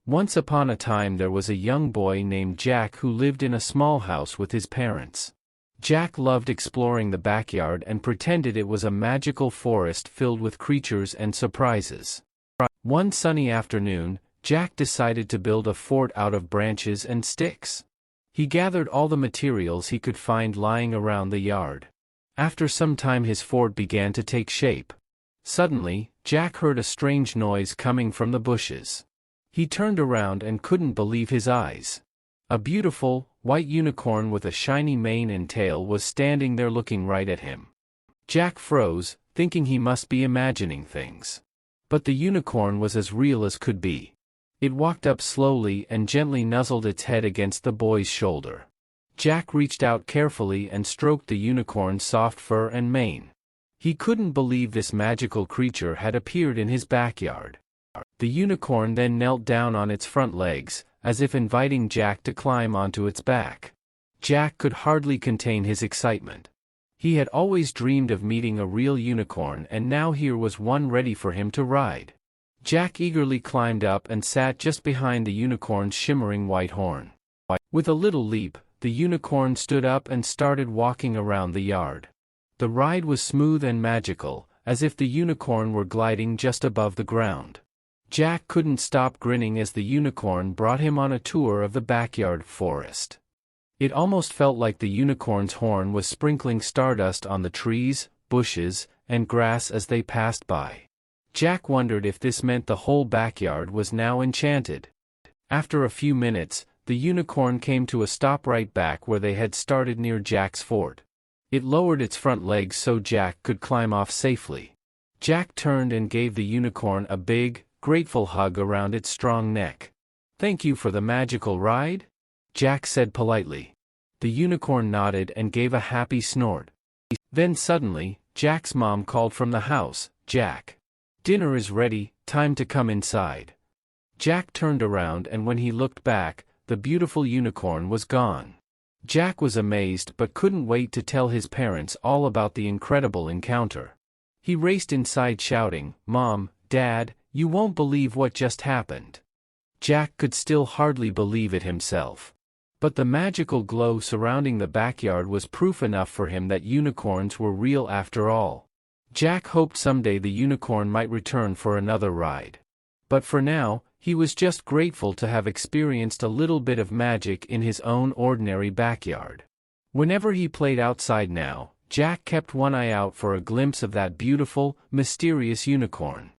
Once upon a time there was a young boy named Jack who lived in a small house with his parents. Jack loved exploring the backyard and pretended it was a magical forest filled with creatures and surprises. One sunny afternoon, Jack decided to build a fort out of branches and sticks. He gathered all the materials he could find lying around the yard. After some time his fort began to take shape. Suddenly, Jack heard a strange noise coming from the bushes. He turned around and couldn't believe his eyes. A beautiful, white unicorn with a shiny mane and tail was standing there looking right at him. Jack froze, thinking he must be imagining things. But the unicorn was as real as could be. It walked up slowly and gently nuzzled its head against the boy's shoulder. Jack reached out carefully and stroked the unicorn's soft fur and mane. He couldn't believe this magical creature had appeared in his backyard. The unicorn then knelt down on its front legs, as if inviting Jack to climb onto its back. Jack could hardly contain his excitement. He had always dreamed of meeting a real unicorn, and now here was one ready for him to ride. Jack eagerly climbed up and sat just behind the unicorn's shimmering white horn. With a little leap, the unicorn stood up and started walking around the yard. The ride was smooth and magical, as if the unicorn were gliding just above the ground. Jack couldn't stop grinning as the unicorn brought him on a tour of the backyard forest. It almost felt like the unicorn's horn was sprinkling stardust on the trees, bushes, and grass as they passed by. Jack wondered if this meant the whole backyard was now enchanted. After a few minutes, the unicorn came to a stop right back where they had started near Jack's fort. It lowered its front legs so Jack could climb off safely. Jack turned and gave the unicorn a big, grateful hug around its strong neck. "Thank you for the magical ride?" Jack said politely. The unicorn nodded and gave a happy snort. Then suddenly, Jack's mom called from the house, "Jack, dinner is ready, time to come inside." Jack turned around, and when he looked back, the beautiful unicorn was gone. Jack was amazed but couldn't wait to tell his parents all about the incredible encounter. He raced inside shouting, "Mom, Dad, you won't believe what just happened." Jack could still hardly believe it himself. But the magical glow surrounding the backyard was proof enough for him that unicorns were real after all. Jack hoped someday the unicorn might return for another ride. But for now, he was just grateful to have experienced a little bit of magic in his own ordinary backyard. Whenever he played outside now, Jack kept one eye out for a glimpse of that beautiful, mysterious unicorn.